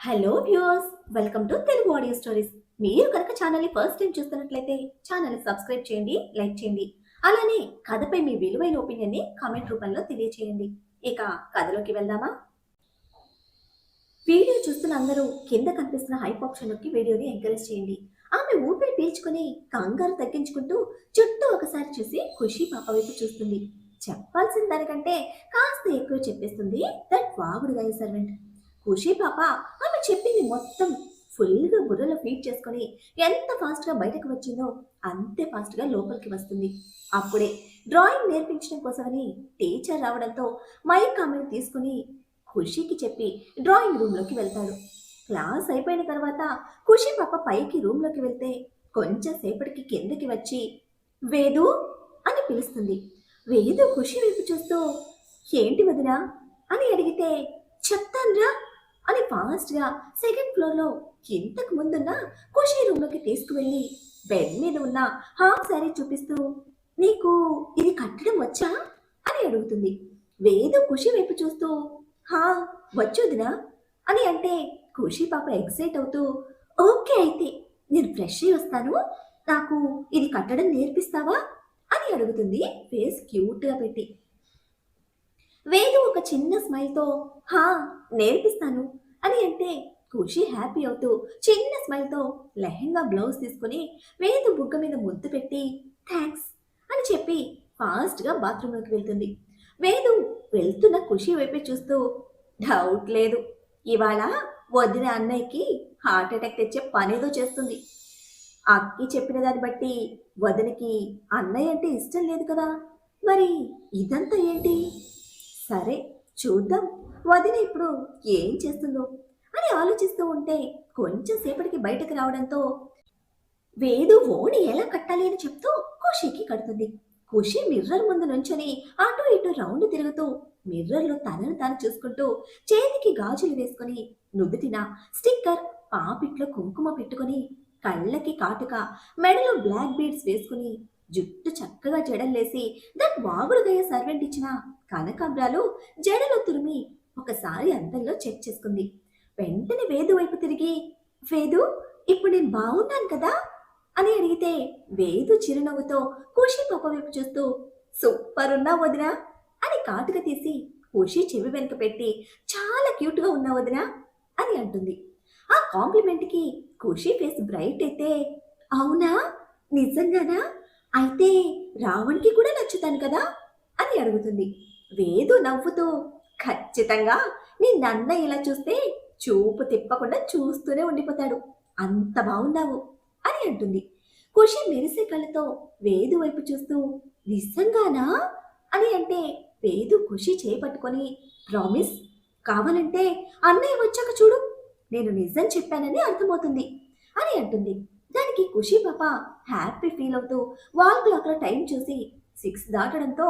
Hello viewers, welcome to Telugu audio stories. మీరు కనుక ఛానల్ని ఫస్ట్ టైం చూస్తున్నట్లయితే ఛానల్ని సబ్స్క్రైబ్ చేయండి, లైక్ చేయండి. అలానే కథపై మీ విలువైన ఒపీనియన్ని కామెంట్ రూపంలో తెలియచేయండి. ఇక కథలోకి వెళ్దామా? వీడియో చూస్తున్న అందరూ కింద కనిపిస్తున్న హైప్ ఆప్షన్ నొక్కి వీడియోని ఎంకరేజ్ చేయండి. ఆమె ఊపిరి పీల్చుకుని కంగారు తగ్గించుకుంటూ చుట్టూ ఒకసారి చూసి ఖుషి పాప వైపు చూస్తుంది. చెప్పాల్సిన దానికంటే కాస్త ఎక్కువ చెప్పేస్తుంది దట్ వాగుడుగాయ సర్వెంట్. ఖుషి పాప ఆమె చెప్పింది మొత్తం ఫుల్గా బుర్రలో ఫీడ్ చేసుకొని ఎంత ఫాస్ట్గా బయటకు వచ్చిందో అంతే ఫాస్ట్గా లోపలికి వస్తుంది. అప్పుడే డ్రాయింగ్ నేర్పించడం కోసమని టీచర్ రావడంతో మైక్ ఆమెను తీసుకుని ఖుషికి చెప్పి డ్రాయింగ్ రూమ్లోకి వెళ్తాడు. క్లాస్ అయిపోయిన తర్వాత ఖుషి పాప పైకి రూమ్లోకి వెళ్తే కొంచెం సేపటికి కిందకి వచ్చి వేదు అని పిలుస్తుంది. వేదు ఖుషి వైపు చూస్తూ ఏంటి వదినా అని అడిగితే చెప్తాన్రా అని ఫాస్ట్గా సెకండ్ ఫ్లోర్లో ఇంతకు ముందున్న ఖుషి రూమ్లోకి తీసుకువెళ్ళి బెడ్ మీద ఉన్న హాఫ్ శారీ చూపిస్తూ నీకు ఇది కట్టడం వచ్చా అని అడుగుతుంది. వేదు ఖుషి వైపు చూస్తూ హా వచ్చుదినా అని అంటే ఖుషి పాప ఎక్సైట్ అవుతూ ఓకే అయితే నేను ఫ్రెష్ అయ్యి వస్తాను, నాకు ఇది కట్టడం నేర్పిస్తావా అని అడుగుతుంది ఫేస్ క్యూట్గా పెట్టి. వేదు ఒక చిన్న స్మైల్తో హా నేర్పిస్తాను అని అంటే ఖుషి హ్యాపీ అవుతూ చిన్న స్మైల్తో లెహెంగా బ్లౌజ్ తీసుకుని వేదు బుగ్గ మీద ముద్దు పెట్టి థ్యాంక్స్ అని చెప్పి ఫాస్ట్గా బాత్రూంలోకి వెళ్తుంది. వేదు వెళ్తున్న ఖుషి వైపే చూస్తూ డౌట్ లేదు, ఇవాళ వదిన అన్నయ్యకి హార్ట్ అటాక్ తెచ్చే పనేదో చేస్తుంది. అక్కి చెప్పిన దాన్ని బట్టి వదినకి అన్నయ్య అంటే ఇష్టం లేదు కదా, మరి ఇదంతా ఏంటి? సరే చూద్దాం వదిన ఇప్పుడు ఏం చేస్తుందో అని ఆలోచిస్తూ ఉంటే కొంచెం సేపటికి బయటకు రావడంతో వేదు ఓణి ఎలా కట్టాలి అని చెప్తూ ఖుషికి కడుతుంది. ఖుషి మిర్రర్ ముందు నుంచొని అటు ఇటు రౌండ్ తిరుగుతూ మిర్రర్లో తనను తాను చూసుకుంటూ చేతికి గాజులు వేసుకొని నుదుటిన స్టిక్కర్ పాపిట్లో కుంకుమ పెట్టుకుని కళ్ళకి కాటుక మెడలో బ్లాక్ బీడ్స్ వేసుకుని జుట్టు చక్కగా జడల్లేసి దట్ వాగుడుగయ్య సర్వెంట్ ఇచ్చిన కనకాంబ్రాలు జడలో తురిమి ఒకసారి అద్దంలో చెక్ చేసుకుంది. వెంటనే వేదు వైపు తిరిగి వేదు ఇప్పుడు నేను బాగున్నాను కదా అని అడిగితే వేదు చిరునవ్వుతో ఖుషి పాప వైపు చూస్తూ సూపర్ ఉన్నా వదినా అని కాటుక తీసి ఖుషి చెవి వెనుక పెట్టి చాలా క్యూట్గా ఉన్నా వదినా అని అంటుంది. ఆ కాంప్లిమెంట్కి ఖుషి ఫేస్ బ్రైట్ అయితే అవునా నిజంగానా, అయితే రావణ్కి కూడా నచ్చుతాను కదా అని అడుగుతుంది. వేదు నవ్వుతూ ఖచ్చితంగా నీ నన్న ఇలా చూస్తే చూపు తిప్పకుండా చూస్తూనే ఉండిపోతాడు, అంత బాగున్నావు అని అంటుంది. ఖుషి మెరిసే కళ్ళతో వేదు వైపు చూస్తూ నిజంగానా అని అంటే వేదు ఖుషి చేపట్టుకొని ప్రామిస్, కావాలంటే అన్నయ్య వచ్చాక చూడు, నేను నిజం చెప్పానని అర్థమవుతుంది అని అంటుంది. దానికి ఖుషి పాప హ్యాపీ ఫీల్ అవుతూ వాల్ క్లాక్లో టైం చూసి 6 దాటడంతో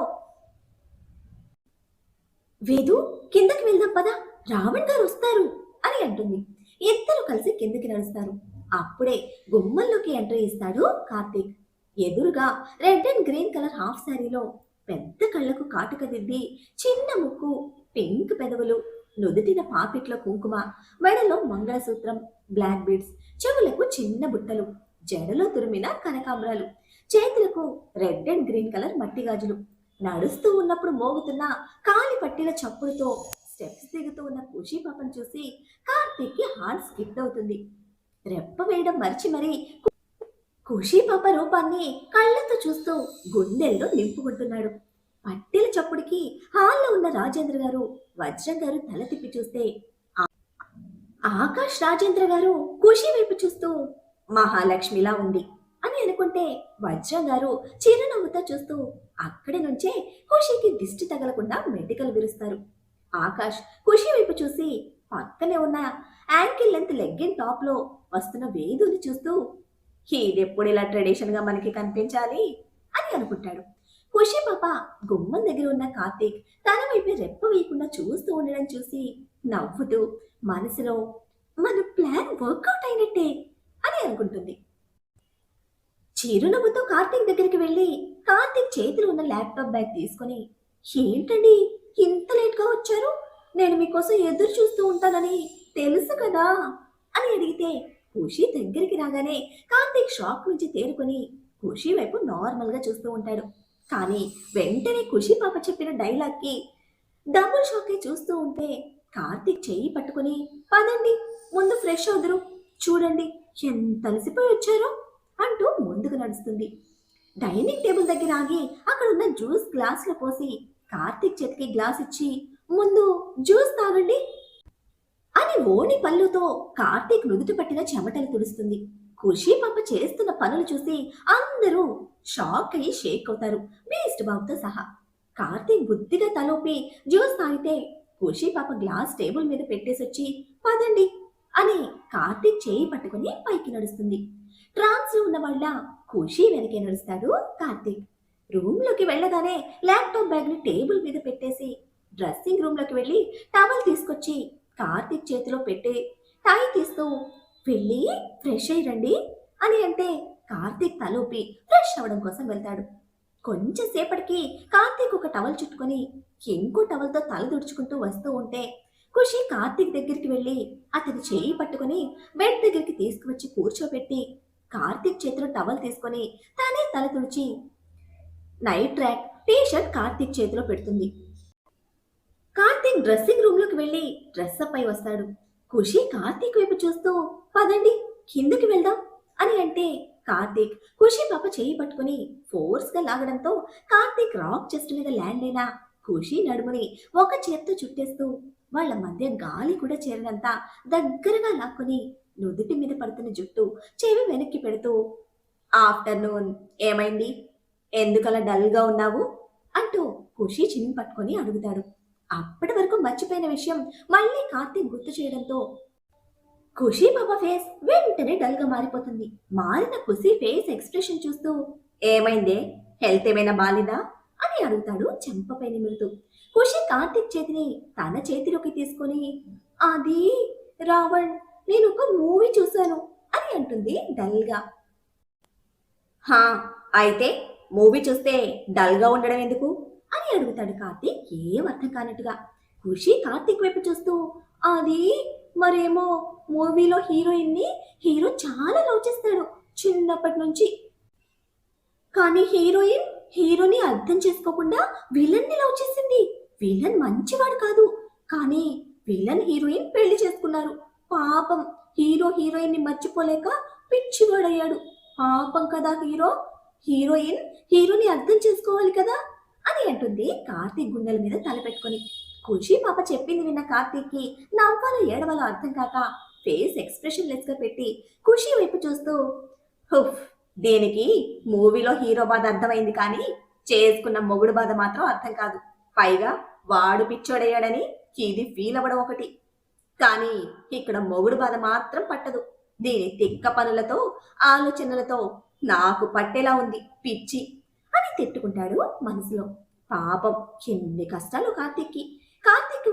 వేదు కిందకి వెళ్దాం పదా, రావణ్ గారు వస్తారు అని అంటుంది. ఇద్దరు కలిసి కిందకి నడుస్తారు. అప్పుడే గుమ్మంలోకి ఎంట్రీ ఇస్తాడు కార్తీక్. ఎదురుగా red and green colour half శారీలో పెద్ద కళ్ళకు కాటుక దిద్ది చిన్న ముక్కు, పింక్ పెదవులు, నుదుటిన పాపిట్లో కుంకుమ, మెడలో మంగళసూత్రం, బ్లాక్ బీడ్స్, చెవులకు చిన్న బుట్టలు, జడలో తురిమిన కనకాంబరాలు, చేతులకు రెడ్ అండ్ గ్రీన్ కలర్ మట్టి గాజులు, నడుస్తూ ఉన్నప్పుడు మోగుతున్న కాలి పట్టీల చప్పుడుతో స్టెప్స్ దిగుతూ ఉన్న ఖుషి పాపను చూసి కార్తీక్కి హార్ట్ స్కిప్ అవుతుంది. రెప్ప వేయడం మర్చి మరీ ఖుషి పాప రూపాన్ని కళ్ళతో చూస్తూ గుండెల్లో నింపుకుంటున్నాడు. పట్టీల చప్పుడికి హాల్లో ఉన్న రాజేంద్ర గారు, వజ్రం గారు తల తిప్పి చూస్తే ఆకాష్ రాజేంద్ర గారు ఖుషి వైపు చూస్తూ మహాలక్ష్మిలా ఉంది అని అనుకుంటే వజ్రం గారు చిరునవ్వుతో చూస్తూ అక్కడి నుంచే ఖుషికి దిష్టి తగలకుండా మెడికల్ విరుస్తారు. ఆకాష్ ఖుషి వైపు చూసి పక్కనే ఉన్న యాంకిల్ లెంత్ లెగ్గిన్ టాప్ లో వస్తున్న వేదుని చూస్తూ ఇదెప్పుడు ఇలా ట్రెడిషన్ గా మనకి కనిపించాలి అని అనుకుంటాడు. ఖుషి పాప గుమ్మం దగ్గర ఉన్న కార్తీక్ తన వైపు రెప్ప వేయకుండా చూస్తూ ఉండడం చూసి నవ్వుతూ మనసులో మన ప్లాన్ వర్కౌట్ అయినట్టే అని అనుకుంటుంది. చిరునవ్వుతో కార్తీక్ దగ్గరికి వెళ్ళి కార్తీక్ చేతిలో ఉన్న ల్యాప్టాప్ బ్యాగ్ తీసుకొని ఏంటండి ఇంత లేట్గా వచ్చారు, నేను మీకోసం ఎదురు చూస్తూ ఉంటానని తెలుసు కదా అని అడిగితే ఖుషి దగ్గరికి రాగానే కార్తీక్ షాక్ నుంచి తేరుకొని ఖుషి వైపు నార్మల్ గా చూస్తూ ఉంటాడు. కానీ వెంటనే ఖుషి పాప చెప్పిన డైలాగ్కి డబుల్ షాక్ చూస్తూ ఉంటే కార్తీక్ చెయ్యి పట్టుకుని పదండి ముందు ఫ్రెష్ అవుదురు, చూడండి ఎంత అలసిపోయి వచ్చారో అంటూ ముందుకు నడుస్తుంది. డైనింగ్ టేబుల్ దగ్గర ఆగి అక్కడ ఉన్న జ్యూస్ గ్లాసులో పోసి కార్తీక్ చేతికి గ్లాస్ ఇచ్చి ముందు జ్యూస్ తాగండి అని ఓని పళ్ళుతో కార్తీక్ నుదుటి పట్టిన చెమటలు తుడుస్తుంది. ఖుషి పాప చేస్తున్న పనులు చూసి అందరూ షాక్ అయ్యి షేక్ అవుతారు, బీస్ట్ బాబుతో సహా. కార్తీక్ బుద్ధిగా తలోపి జ్యూస్ తాగితే ఖుషి పాప గ్లాస్ టేబుల్ మీద పెట్టేసొచ్చి పదండి అని కార్తీక్ చేయి పట్టుకుని పైకి నడుస్తుంది. ట్రాన్స్ లో ఉన్న వాళ్ళ ఖుషి వెనకే నడుస్తాడు కార్తీక్. రూమ్ లోకి వెళ్ళగానే ల్యాప్టాప్ బ్యాగ్ ని టేబుల్ మీద పెట్టేసి డ్రెస్సింగ్ రూమ్ లోకి వెళ్ళి టవల్ తీసుకొచ్చి కార్తీక్ చేతిలో పెట్టి టై తీస్తూ వెళ్ళి ఫ్రెష్ అయ్యి రండి అని అంటే కార్తీక్ తలూపి ఫ్రెష్ అవ్వడం కోసం వెళ్తాడు. కొంచెం సేపటికి కార్తీక్ ఒక టవల్ చుట్టుకొని ఇంకో టవల్తో తల తుడుచుకుంటూ వస్తూ ఉంటే ఖుషి కార్తీక్ దగ్గరికి వెళ్ళి అతని చేయి పట్టుకుని బెడ్ దగ్గరికి తీసుకువచ్చి కూర్చోబెట్టి కార్తీక్ చేతిలో టవల్ తీసుకొని తనే తల తుడిచి night track T shirt Karthik చేతిలో పెడుతుంది. కార్తీక్ డ్రెస్సింగ్ రూమ్ లోకి వెళ్ళి డ్రెస్ అప్ అయి వస్తాడు. ఖుషి కార్తీక్ వైపు చూస్తూ పదండి కిందకి వెళ్దాం అని అంటే కార్తీక్ ఖుషి పాప చేయి పట్టుకుని ఫోర్స్ గా లాగడంతో కార్తీక్ రాక్ చెస్ట్ మీద ల్యాండ్ అయినా ఖుషి నడుముని ఒక చేత్తో చుట్టేస్తూ వాళ్ళ మధ్య గాలి కూడా చేరినంత దగ్గరగా లాక్కుని నుదుటి మీద పడుతున్న జుట్టు చెవి వెనక్కి పెడుతూ ఆఫ్టర్నూన్ ఏమైంది, ఎందుకలా డల్ గా ఉన్నావు అంటూ ఖుషి చిన్ని పట్టుకొని అడుగుతాడు. అప్పటి వరకు మర్చిపోయిన విషయం మళ్ళీ కార్తీక్ గుర్తు చేయడంతో ఖుషి పాప ఫేస్ వెంటనే డల్ గా మారిపోతుంది. మారిన ఖుషి ఫేస్ ఎక్స్ప్రెషన్ చూస్తూ ఏమైందే, హెల్త్ ఏమైనా బాలిదా అని అడుగుతాడు చెంపపై నిమురుతూ. ఖుషి కార్తీక్ చేతిని తన చేతిలోకి తీసుకొని అది రావణ్ నేను ఒక మూవీ చూశాను అని అంటుంది డల్ గా. హా అయితే మూవీ చూస్తే డల్ గా ఉండడం ఎందుకు అని అడుగుతాడు కార్తీక్ ఏం అర్థం కానట్టుగా. ఖుషి కార్తీక్ వైపు చూస్తూ అది మరేమో మూవీలో హీరోయిన్ ని హీరో చాలా లవ్ చేస్తాడు చిన్నప్పటి నుంచి, కానీ హీరోయిన్ హీరోని అర్థం చేసుకోకుండా విలన్ ని లవ్ చేసింది. విలన్ మంచివాడు కాదు, కానీ విలన్ హీరోయిన్ పెళ్లి చేసుకున్నారు. పాపం హీరో హీరోయిన్ ని మర్చిపోలేక పిచ్చివాడయ్యాడు. పాపం కదా హీరోయిన్ హీరోని అర్థం చేసుకోవాలి కదా అని అంటుంది కార్తీక్ గుండెల మీద తలపెట్టుకుని. ఖుషి పాప చెప్పింది విన్న కార్తీక్ కి నవ్వాలో ఏడవాలో అర్థం కాక ఫేస్ ఎక్స్ప్రెషన్ లెస్ గా పెట్టి ఖుషి వైపు చూస్తూ హుఫ్ దేనికి మూవీలో హీరో బాధ అర్థమైంది కానీ చేసుకున్న మొగుడు బాధ మాత్రం అర్థం కాదు. పైగా వాడు పిచ్చోడయ్యాడని ఇది ఫీల్ అవ్వడం ఒకటి, కానీ ఇక్కడ మొగుడు బాధ మాత్రం పట్టదు. దీని తిక్క పనులతో ఆలోచనలతో నాకు పట్టేలా ఉంది పిచ్చి అని తిట్టుకుంటాడు మనసులో. పాపం ఎన్ని కష్టాలు కార్తీక్కి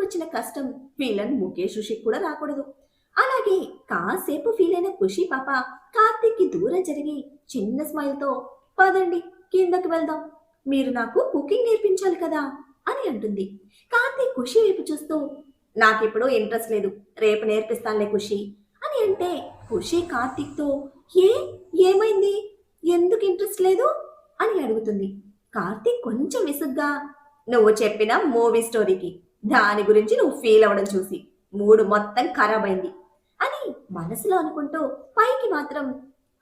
వచ్చిన కష్టం విలన్ ముఖేష్ ఋషికి కూడా రాకూడదు. అలాగే కాసేపు ఫీల్ అయిన ఖుషి పాప కార్తీక్కి దూరం జరిగి చిన్న స్మైల్ తో పదండి కిందకి వెళ్దాం, మీరు నాకు కుకింగ్ నేర్పించాలి కదా అని అంటుంది. కార్తీక్ ఖుషి వైపు చూస్తూ నాకిప్పుడు ఇంట్రెస్ట్ లేదు, రేపు నేర్పిస్తానులే ఖుషి అని అంటే ఖుషి కార్తీక్ తో ఏమైంది, ఎందుకు ఇంట్రెస్ట్ లేదు అని అడుగుతుంది. కార్తీక్ కొంచెం విసుగ్గా నువ్వు చెప్పిన మూవీ స్టోరీకి దాని గురించి నువ్వు ఫీల్ అవ్వడం చూసి మూడు మొత్తం ఖరాబ్ అయింది అని మనసులో అనుకుంటూ పైకి మాత్రం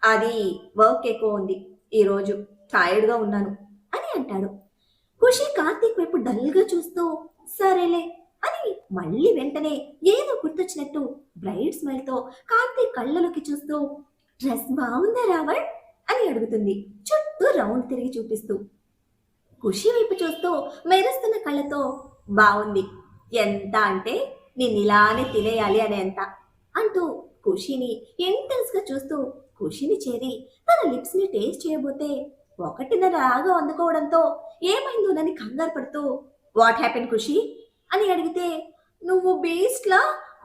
అది వర్క్ ఎక్కువ ఉంది, ఈరోజు టైర్డ్ గా ఉన్నాను అని అంటాడు. ఖుషి కార్తీక్ వైపు డల్ గా చూస్తూ సరేలే అని మళ్ళీ వెంటనే ఏదో గుర్తొచ్చినట్టు బ్రైట్ స్మైల్ తో కార్తీక్ కళ్ళలోకి చూస్తూ డ్రెస్ బాగుందా రావణ్ అని అడుగుతుంది చుట్టూ రౌండ్ తిరిగి చూపిస్తూ. ఖుషి వైపు చూస్తూ మెరుస్తున్న కళ్ళతో బాగుంది, ఎంత అంటే నిన్నిలానే తినేయాలి అనేంత అంటూ ఖుషిని ఇంటెన్స్ గా చూస్తూ ఖుషిని చేరి తన లిప్స్ ని టేస్ట్ చేయబోతే ఒకటిన్నర రాగా అందుకోవడంతో ఏమైందోనని కంగారు పడుతూ వాట్ హ్యాపెన్ ఖుషి అని అడిగితే నువ్వు బీస్ట్ లా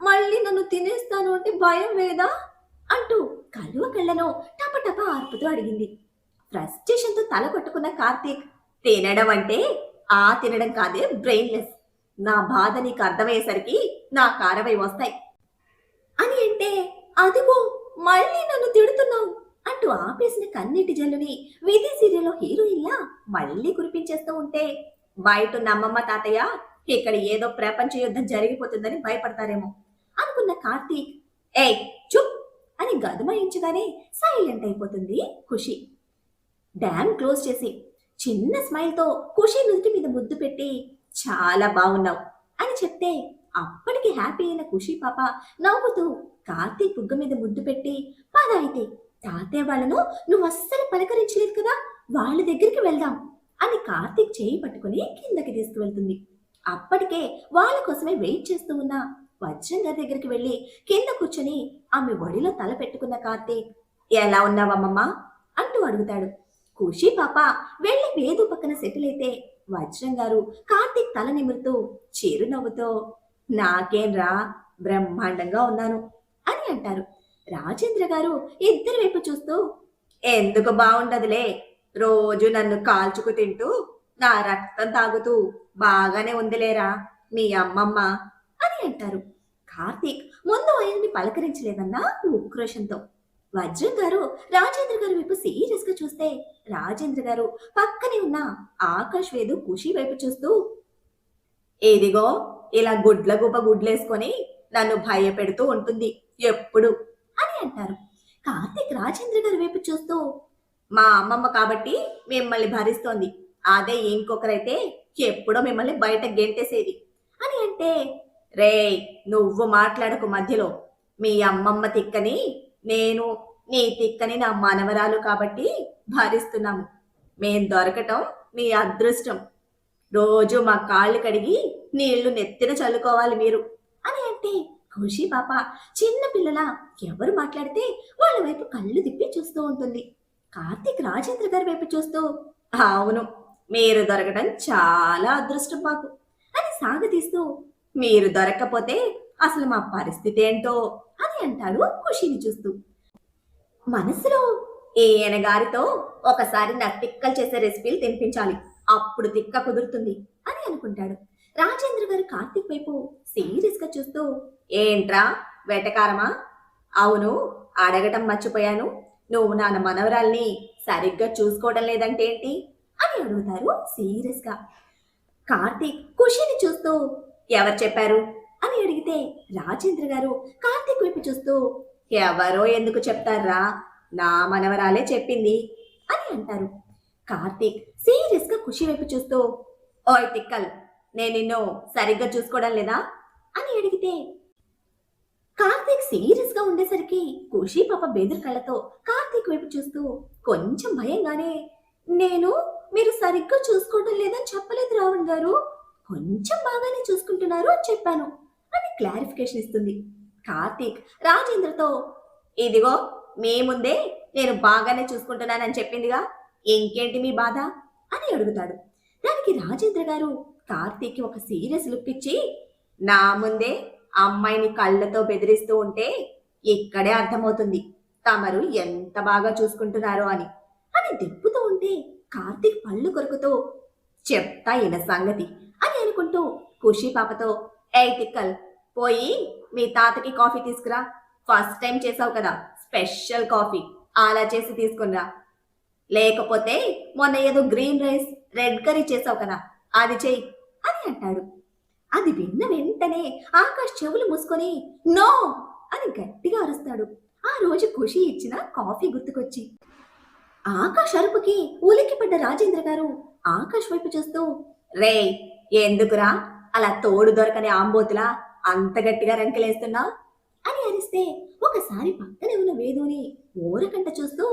మళ్ళీ నన్ను తినేస్తాను అంటే భయం లేదా అంటూ కలువ కళ్ళను టపటప ఆర్పుతూ అడిగింది. ఫ్రస్ట్రేషన్ తో తల కొట్టుకున్న కార్తీక్ తినడం అంటే ఆ తినడం కాదే బ్రెయిన్లెస్, నా బాధ నీకు అర్థమయ్యేసరికి నా కారవై వస్తాయి అదిగో మళ్ళీ నన్ను తిడుతున్నావు అంటూ ఆపేసిన కన్నీటి జల్లుని విధి సీరియల్లో హీరోయిన్లా మళ్ళీ కురిపించేస్తూ ఉంటే బయట అమ్మమ్మ తాతయ్య ఇక్కడ ఏదో ప్రపంచ యుద్ధం జరిగిపోతుందని భయపడతారేమో అనుకున్న కార్తీక్ ఏయ్ చుప్ అని గదమాయించగానే సైలెంట్ అయిపోతుంది ఖుషి. డ్యామ్ క్లోజ్ చేసి చిన్న స్మైల్తో ఖుషి నుదుటి మీద ముద్దు పెట్టి చాలా బాగున్నావు అని చెప్తే అప్పటికి హ్యాపీ అయిన ఖుషి పాప నవ్వుతూ కార్తీక్ బుగ్గ మీద ముద్దు పెట్టి పద అయితే తాతయ్య వాళ్ళను నువ్వు అస్సలు పలకరించలేదు కదా వాళ్ళ దగ్గరికి వెళ్దాం అని కార్తీక్ చేయి పట్టుకుని కిందకి తీసుకువెళ్తుంది. అప్పటికే వాళ్ళ కోసమే వెయిట్ చేస్తూ ఉన్న వజ్రం గారి దగ్గరికి వెళ్ళి కింద కూర్చొని ఆమె ఒడిలో తల పెట్టుకున్న కార్తీక్ ఎలా ఉన్నావమ్మమ్మా అంటూ అడుగుతాడు. ఖుషి పాప వెళ్ళి వేదు పక్కన సెటిల్ అయితే వజ్రం గారు కార్తీక్ తల నిమురుతూ చిరునవ్వుతో నాకేం రా బ్రహ్మాండంగా ఉన్నాను అని అంటారు. రాజేంద్ర గారు ఇద్దరి వైపు చూస్తూ ఎందుకు బాగుండదులే రోజు నన్ను కాల్చుకు తింటూ నా రక్తం తాగుతూ బాగానే ఉందిలేరా మీ అమ్మమ్మ అని అంటారు. కార్తీక్ ముందు ఆయన్ని పలకరించలేదన్న ఉక్రోషంతో. వజ్రం గారు రాజేంద్ర గారి వైపు సీరియస్ గా చూస్తే రాజేంద్ర గారు పక్కనే ఉన్న ఆకాష్ వేదు ఖుషి వైపు చూస్తూ ఇదిగో ఇలా గుడ్ల గుబ్బ గుడ్లేసుకొని నన్ను భయపెడుతూ ఉంటుంది ఎప్పుడు అని అంటారు. కార్తీక్ రాజేంద్ర గారి వైపు చూస్తూ మా అమ్మమ్మ కాబట్టి మిమ్మల్ని భరిస్తోంది, అదే ఇంకొకరైతే ఎప్పుడో మిమ్మల్ని బయట గెంటేసేది అని అంటే రేయ్ నువ్వు మాట్లాడకు మధ్యలో, మీ అమ్మమ్మ తిక్కని నేను, నీ తిక్కని నా మనవరాలు కాబట్టి భరిస్తున్నాము, మేం దొరకటం మీ అదృష్టం, రోజు మా కాళ్ళు కడిగి నీళ్లు నెత్తిన చల్లుకోవాలి మీరు అని అంటే ఖుషి పాప చిన్న పిల్లల ఎవరు మాట్లాడితే వాళ్ళ వైపు కళ్ళు తిప్పి చూస్తూ ఉంటుంది. కార్తీక్ రాజేంద్ర గారి వైపు చూస్తూ అవును మీరు దొరకటం చాలా అదృష్టం మాకు అని సాగతీస్తూ మీరు దొరక్కపోతే అసలు మా పరిస్థితి ఏంటో అని అంటాడు ఖుషిని చూస్తూ. మనసులో ఈయన గారితో ఒకసారి నా తిక్కలు చేసే రెసిపీలు తినిపించాలి, అప్పుడు తిక్క కుదురుతుంది అని అనుకుంటాడు. రాజేంద్ర గారు కార్తీక్ వైపు సీరియస్ గా చూస్తూ ఏంట్రా వెటకారమా? అవును అడగటం మర్చిపోయాను, నువ్వు నా మనవరాల్ని సరిగ్గా చూసుకోవడం లేదంటే ఏంటి అని అడుగుతారు సీరియస్ గా. కార్తీక్ ఖుషిని చూస్తూ ఎవరు చెప్పారు అని అడిగితే రాజేంద్ర గారు కార్తీక్ వైపు చూస్తూ ఎవరో ఎందుకు చెప్తారా, నా మనవరాలే చెప్పింది అని అంటారు. కార్తీక్ సీరియస్ గా ఖుషి వైపు చూస్తూ ఓయ్ తిక్కల్ నేను నిన్ను సరిగ్గా చూసుకోవడం లేదా అని అడిగితే కార్తీక్ సీరియస్ గా ఉండేసరికి ఖుషి పాప బెదిరి కళ్ళతో కార్తీక్ వైపు చూస్తూ కొంచెం భయంగానే నేను మీరు సరిగ్గా చూసుకోవడం లేదని చెప్పలేదు రావణ్ గారు, కొంచెం బాగానే చూసుకుంటున్నారు అని చెప్పాను అని క్లారిఫికేషన్ ఇస్తుంది. కార్తీక్ రాజేంద్రతో ఇదిగో మీ ముందే నేను బాగానే చూసుకుంటున్నానని చెప్పిందిగా, ఇంకేంటి మీ బాధ అని అడుగుతాడు. దానికి రాజేంద్ర గారు కార్తీక్ ఒక సీరియస్ లుక్ ఇచ్చి నా ముందే అమ్మాయిని కళ్ళతో బెదిరిస్తూ ఉంటే ఇక్కడే అర్థమవుతుంది తమరు ఎంత బాగా చూసుకుంటున్నారో అని అని దిప్పుతూ ఉంటే కార్తీక్ పళ్ళు కొరుకుతూ చెప్తా ఈయన సంగతి అని అనుకుంటూ ఖుషి పాపతో ఏయ్ తిక్కల్ పోయి మీ తాతకి కాఫీ తీసుకురా, ఫస్ట్ టైం చేసావు కదా స్పెషల్ కాఫీ, అలా చేసి తీసుకునిరా, లేకపోతే మొన్న ఏదో గ్రీన్ రైస్ రెడ్ కర్రీ చేసావు కదా అది చెయ్యి అని అంటాడు. అది విన్న వెంటనే ఆకాష్ చెవులు మూసుకొని నో అని గట్టిగా అరుస్తాడు. ఆ రోజు ఖుషి ఇచ్చిన కాఫీ గుర్తుకొచ్చి. ఆకాష్ అరుపుకి ఉలిక్కిపడ్డ రాజేంద్ర గారు ఆకాష్ వైపు చూస్తూ రే ఎందుకురా అలా తోడు దొరకని ఆంబోతులా అంత గట్టిగా రంకెలేస్తున్నావు అని అరిస్తే ఒకసారి పక్కనే ఉన్న వేదుని ఊరకంట చూస్తూ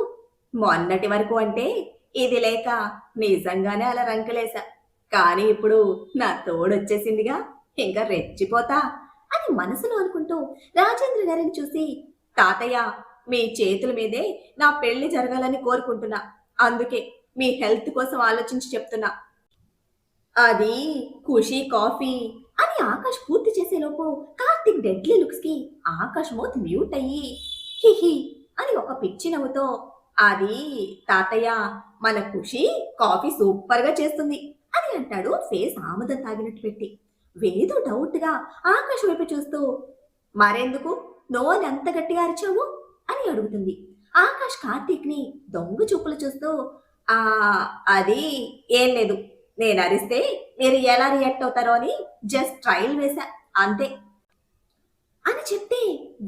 మొన్నటి వరకు అంటే ఇది లేక నిజంగానే అలా రంకెలేసా, కానీ ఇప్పుడు నా తోడొచ్చేసిందిగా ఇంకా రెచ్చిపోతా అని మనసులో అనుకుంటూ రాజేంద్ర గారిని చూసి తాతయ్య మీ చేతుల మీదే నా పెళ్లి జరగాలని కోరుకుంటున్నా, అందుకే మీ హెల్త్ కోసం ఆలోచించి చెప్తున్నా, అది ఖుషి కాఫీ అని ఆకాష్ పూర్తి చేసేలోపు కార్తీక్ డెడ్లీ లుక్స్ కి ఆకాష్ మౌత్ మ్యూట్ అయ్యి హిహి అని ఒక పిచ్చి నవ్వుతో అది తాతయ్య మన ఖుషి కాఫీ సూపర్ గా చేస్తుంది అని అంటాడు ఫేస్ ఆముదం తాగినట్టు పెట్టి. వేదు డౌట్ గా ఆకాష్ వైపు చూస్తూ మరెందుకు నోని అంత గట్టిగా అరిచావు అని అడుగుతుంది. ఆకాష్ కార్తీక్ ని దొంగ చూపులు చూస్తూ ఆ అది ఏం లేదు, నేను అరిస్తే మీరు ఎలా రియాక్ట్ అవుతారో అని జస్ట్ ట్రయల్ వేశా అంతే అని చెప్తే,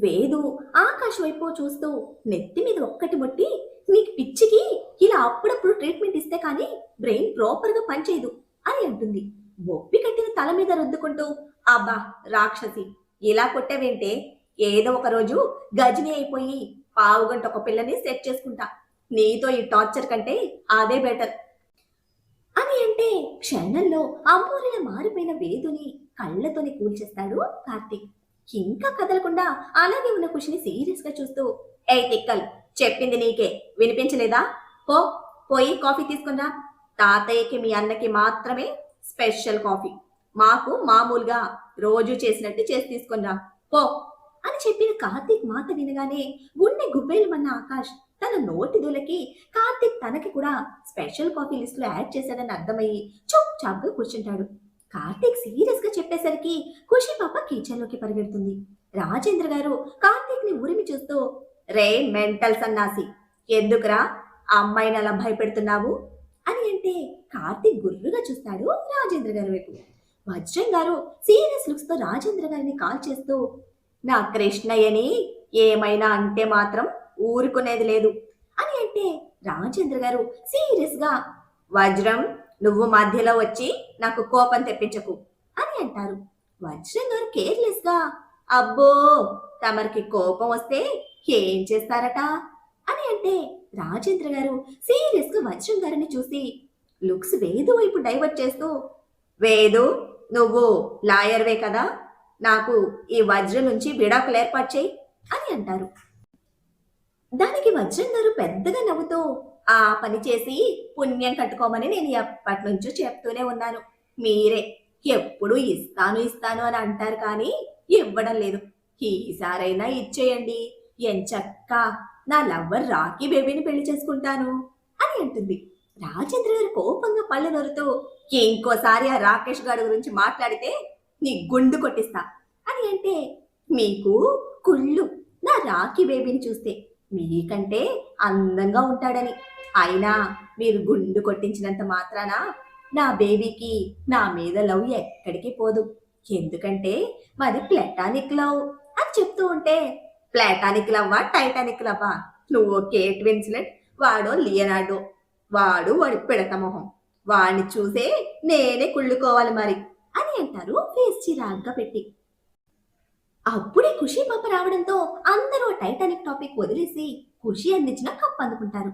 వేదు ఆకాష్ వైపు చూస్తూ నెత్తి మీద ఒక్కటి ముట్టి, నీకు పిచ్చికి ఇలా అప్పుడప్పుడు ట్రీట్మెంట్ ఇస్తే కానీ బ్రెయిన్ ప్రాపర్ గా పనిచేయదు అని అంటుంది. బొప్పి కట్టిన తల మీద రుద్దుకుంటూ, అబ్బా రాక్షసి, ఇలా కొట్టేవేంటే, ఏదో ఒక రోజు గజని అయిపోయి పావుగంట ఒక పిల్లని సెట్ చేసుకుంటా, నీతో ఈ టార్చర్ కంటే అదే బెటర్ అని అంటే, క్షణంలో అమ్మోరిలా మారిపోయిన వేదుని కళ్ళతోనే కూల్చేస్తాడు కార్తీక్. ఇంకా కదలకుండా అలాగే ఉన్న ఖుషిని సీరియస్ గా చూస్తూ, ఏ తిక్కల్, చెప్పింది నీకే వినిపించలేదా? పో, పోయి కాఫీ తీసుకున్నా. తాతయ్యకి మీ అన్నకి మాత్రమే స్పెషల్ కాఫీ, మాకు మామూలుగా రోజు చేసినట్టు చేసి తీసుకున్నా పో అని చెప్పిన కార్తీక్ మాట వినగానే గుండె గుబ్బేలమన్న ఆకాష్ తన నోటి దూలకి కార్తీక్ తనకి కూడా స్పెషల్ కాఫీ లిస్ట్ లో యాడ్ చేశాడని అర్థమయ్యి చూప్ చాప్గా కూర్చుంటాడు. కార్తీక్ సీరియస్ గా చెప్పేసరికి ఖుషి పాప కిచెన్ లోకి పరిగెడుతుంది. రాజేంద్ర గారు కార్తీక్ ని ఉరిమి చూస్తూ, రే మెంటల్ సన్నాసి, ఎందుకురా అమ్మాయిని అలా భయపెడుతున్నావు అని అంటే, కార్తీక్ గుర్రుగా చూస్తాడు రాజేంద్ర గారి వైపు. వజ్రం గారు సీరియస్ లుక్స్ తో రాజేంద్ర గారిని కాల్ చేస్తూ, నా కృష్ణయ్యని ఏమైనా అంటే మాత్రం ఊరుకునేది లేదు అని అంటే, రాజేంద్ర గారు సీరియస్ గా, వజ్రం, నువ్వు మధ్యలో వచ్చి నాకు కోపం తెప్పించకు అని అంటారు. వజ్రం గారు కేర్లెస్ గా, అబ్బో తమరికి కోపం వస్తే ఏం చేస్తారట అని అంటే, రాజేంద్ర గారు సీరియస్ గా వజ్రం గారిని చూసి లుక్స్ వేదు వైపు డైవర్ట్ చేస్తూ, వేదు, నువ్వు లాయర్వే కదా, నాకు ఈ వజ్రం నుంచి విడాకులు ఏర్పాటు చేయి అని అంటారు. దానికి వజ్రం గారు పెద్దగా నవ్వుతూ, ఆ పని చేసి పుణ్యం కట్టుకోమని నేను ఎప్పటి నుంచో చెప్తూనే ఉన్నాను, మీరే ఎప్పుడు ఇస్తాను ఇస్తాను అని అంటారు కానీ ఇవ్వడం లేదు, ఈసారైనా ఇచ్చేయండి, ఎంచక్క నా లవ్వర్ రాకీ బేబీని పెళ్లి చేసుకుంటాను అని అంటుంది. రాజేంద్ర గారు కోపంగా పళ్ళు నొరుతూ, ఇంకోసారి ఆ రాకేష్ గారి గురించి మాట్లాడితే నీ గుండు కొట్టిస్తా అని అంటే, మీకు కుళ్ళు నా రాఖీ బేబీని చూస్తే మీకంటే అందంగా ఉంటాడని, అయినా మీరు గుండు కొట్టించినంత మాత్రాన నా బేబీకి నా మీద లవ్ ఎక్కడికి పోదు, ఎందుకంటే మాది ప్లాటానిక్ లవ్ అని చెప్తూ ఉంటే, ప్లాటానిక్ లవ్వా టైటానిక్ లవ్వా, నువ్వు కేట్ విన్స్లెట్, వాడో లియనార్డో, వాడి పిడత మొహం, వాడిని చూసే నేనే కుళ్ళుకోవాలి మరి అని అంటారు ఫేస్ చిరాగ్గా పెట్టి. అప్పుడే ఖుషి పాప రావడంతో అందరూ టైటానిక్ టాపిక్ వదిలేసి ఖుషి అందించిన కప్ అందుకుంటారు.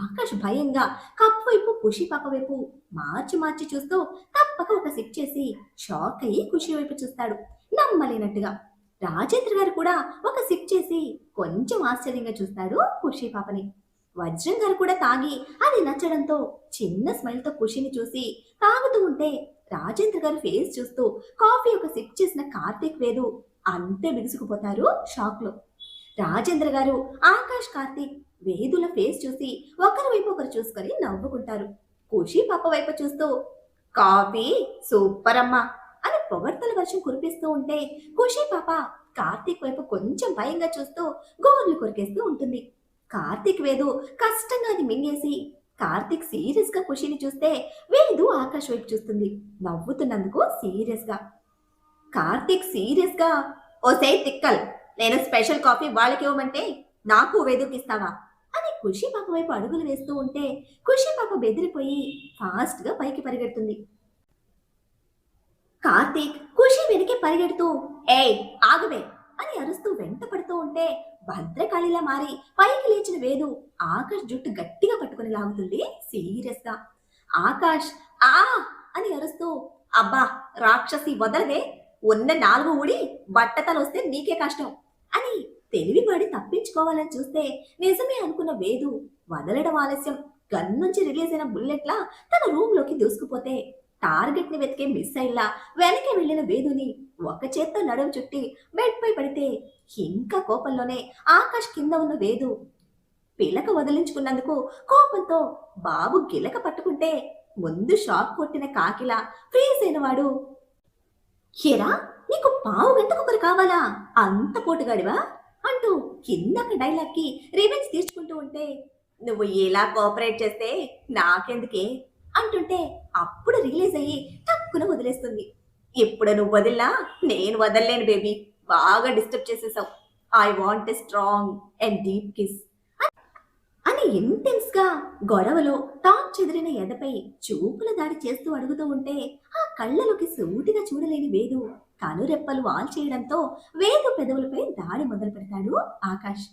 ఆకాష్ భయంగా కప్ వైపు ఖుషి పాప వైపు మార్చి మార్చి చూస్తూ తప్పక ఒక సిప్ చేసి షాక్ అయ్యి ఖుషి వైపు చూస్తాడు నమ్మలేనట్టుగా. రాజేంద్ర గారు కూడా ఒక సిప్ చేసి కొంచెం ఆశ్చర్యంగా చూస్తాడు ఖుషి పాపని. వజ్రం గారు కూడా తాగి అది నచ్చడంతో చిన్న స్మైల్ తో ఖుషిని చూసి తాగుతూ ఉంటే, రాజేంద్ర గారు ఫేస్ చూస్తూ కాఫీ ఒక సిప్ చేసిన కార్తీక్ వేదు అంతే బిగుసుకుపోతారు షాక్ లో. రాజేంద్ర గారు ఆకాష్ కార్తీక్ వేదుల ఫేస్ చూసి ఒకరి వైపు ఒకరు చూసుకొని నవ్వుకుంటారు. ఖుషి పాప వైపు చూస్తూ, కాఫీ సూపర్ అమ్మా అని పొగడ్తల వర్షం కురిపిస్తూ ఉంటే, ఖుషి పాప కార్తీక్ వైపు కొంచెం భయంగా చూస్తూ గోర్లు కొరికేస్తూ ఉంటుంది. కార్తీక్ వేదు కష్టంగా అది మింగేసి కార్తీక్ సీరియస్ గా ఖుషిని చూస్తే వేదు ఆకాష్ వైపు చూస్తుంది నవ్వుతున్నందుకు సీరియస్ గా. కార్తీక్ సీరియస్ గా, ఓసే తిక్కల్, నేను స్పెషల్ కాఫీ వాళ్ళకి ఇవ్వమంటే నాకు వేదుకి ఇస్తావా అని ఖుషి పాప వైపు అడుగులు వేస్తూ ఉంటే, ఖుషి పాప బెదిరిపోయి ఫాస్ట్ గా పైకి పరిగెడుతుంది. కార్తీక్ ఖుషి వెనకే పరిగెడుతూ, ఏయ్ ఆగవే అని అరుస్తూ వెంట పడుతూ ఉంటే, భద్రకాళిలా మారి పైకి లేచిన వేదు ఆకాష్ జుట్టు గట్టిగా పట్టుకుని లాగుతుంది సీరియస్ గా. ఆకాష్ ఆ అని అరుస్తూ, అబ్బా రాక్షసి వదలవే, ఉన్న 4 ఊడి బట్టతలు వస్తే నీకే కష్టం అని తెలివిపడి తప్పించుకోవాలని చూస్తే, నిజమే అనుకున్న వేదు వదలడం ఆలస్యం గన్ నుంచి రిలీజ్ అయిన బుల్లెట్లా తన రూమ్ లోకి దూసుకుపోతే, టార్గెట్ ని వెతికే మిస్సైల్లా వెనక్కి వెళ్లిన వేదుని ఒక చేత్తో నడుం చుట్టి బెడ్ పై పడితే, ఇంకా కోపంలోనే ఆకాష్ కింద ఉన్న వేదు పిలక వదిలించుకున్నందుకు కోపంతో బాబు గిలక పట్టుకుంటే, ముందు షాక్ కొట్టిన కాకిలా ఫ్రీజ్ అయిన వాడు, హేరా నీకు పావు గంటకొకరు కావాలా, అంత పోటుగాడివా అంటూ కిందక డైలాగ్కి రివెంజ్ తీర్చుకుంటూ ఉంటే, నువ్వు ఇలా కోఆపరేట్ చేస్తే నాకెందుకే అంటుంటే అప్పుడు రిలీజ్ అయ్యి టక్కున వదిలేస్తుంది. ఇప్పుడు నువ్వు వదిలినా నేను వదలలేను బేబీ, బాగా డిస్టర్బ్ చేసేసావు. I want a strong and deep kiss అని ఇంటెన్స్ గా గొడవలో టాప్ చెదిరిన ఎదపై చూపుల దాడి చేస్తూ అడుగుతూ ఉంటే ఆ కళ్ళలోకి సూటిగా చూడలేని వేదు కనురెప్పలు వాల్చేయడంతో వేదు పెదవులపై దాడి మొదలు పెడతాడు ఆకాష్.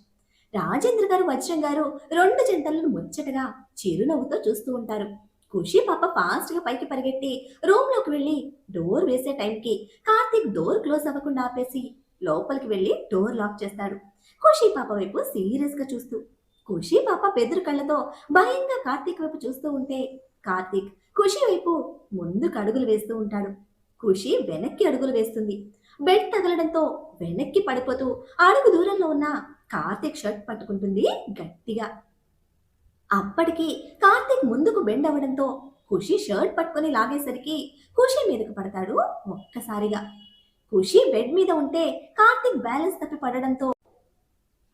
రాజేంద్ర గారు వజ్రం గారు రెండు జంటలను ముచ్చటగా చిరునవ్వుతో చూస్తూ ఉంటారు. ఖుషి పాప ఫాస్ట్ గా పైకి పరిగెట్టి రూమ్ లోకి వెళ్లి డోర్ వేసే టైంకి కార్తీక్ డోర్ క్లోజ్ అవ్వకుండా ఆపేసి లోపలికి వెళ్లి డోర్ లాక్ చేస్తాడు. ఖుషి పాప వైపు సీరియస్ గా చూస్తూ. ఖుషి పాప బెదురు కళ్ళతో భయంగా కార్తీక్ వైపు చూస్తూ ఉంటే కార్తీక్ ఖుషి వైపు ముందుకు అడుగులు వేస్తూ ఉంటాడు. ఖుషి వెనక్కి అడుగులు వేస్తుంది. బెడ్ తగలడంతో వెనక్కి పడిపోతూ అడుగు దూరంలో ఉన్న కార్తీక్ షర్ట్ పట్టుకుంటుంది గట్టిగా. అప్పటికి కార్తీక్ ముందుకు బెండ్ అవ్వడంతో ఖుషి షర్ట్ పట్టుకొని లాగేసరికి ఖుషి మీదకు పడతాడు ఒక్కసారిగా. ఖుషి బెడ్ మీద ఉంటే కార్తీక్ బ్యాలెన్స్ తప్పి పడడంతో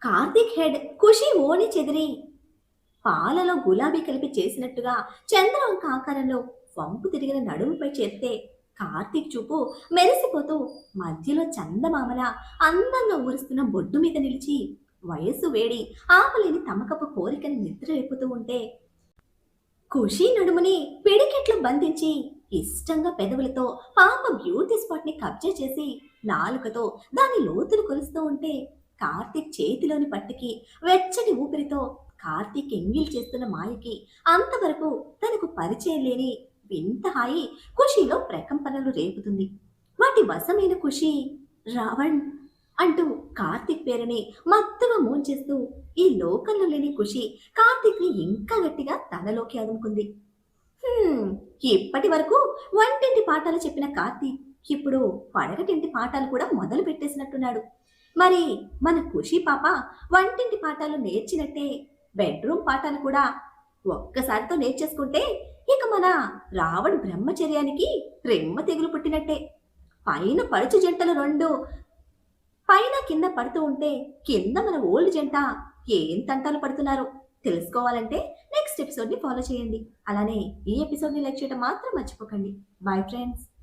కార్తీక్ హెడ్ ఖుషి ఓని చెదిరి పాలలో గులాబీ కలిపి చేసినట్టుగా చంద్రవంక ఆకారంలో వంపు తిరిగిన నడుముపై చేస్తే కార్తీక్ చూపు మెరిసిపోతూ మధ్యలో చందమామల అందంగా ఊరుస్తున్న బొడ్డు మీద నిలిచి వయస్సు వేడి ఆపలేని తమకపు కోరికని నిద్ర రేపుతూ ఉంటే ఖుషి నడుముని పిడికెట్లు బంధించి ఇష్టంగా పెదవులతో పాప బ్యూటీ స్పాట్ ని కబ్జా చేసి నాలుకతో దాని లోతులు కొలుస్తూ ఉంటే కార్తీక్ చేతిలోని పట్టుకి వెచ్చటి ఊపిరితో కార్తీక్ ఎంగిల్ చేస్తున్న మాయకి అంతవరకు తనకు పరిచయం లేని వింత హాయి ఖుషిలో ప్రకంపనలు రేపుతుంది. వాటి వశమైన ఖుషి రావణ్ అంటూ కార్తీక్ పేరుని మత్తుగా మూంచేస్తూ ఈ లోకంలో లేని ఖుషి కార్తీక్ ని ఇంకా గట్టిగా తనలోకి అదుముకుంది. ఇప్పటి వరకు వంటింటి పాఠాలు చెప్పిన కార్తీక్ ఇప్పుడు పడగటింటి పాఠాలు కూడా మొదలు పెట్టేసినట్టున్నాడు. మరి మన ఖుషి పాప వంటింటి పాఠాలు నేర్చినట్టే బెడ్రూమ్ పాఠాలు కూడా ఒక్కసారితో నేర్చేసుకుంటే ఇక మన రావణ్ బ్రహ్మచర్యానికి రెమ్మ తెగులు పుట్టినట్టే. పైన పడుచు జంటలు రెండు పైన కింద పడుతూ ఉంటే కింద మన ఓల్డ్ జంట ఏం తంటాలు పడుతున్నారో తెలుసుకోవాలంటే నెక్స్ట్ ఎపిసోడ్ని ఫాలో చేయండి. అలానే ఈ ఎపిసోడ్ని లైక్ చేయడం మాత్రం మర్చిపోకండి. Bye friends.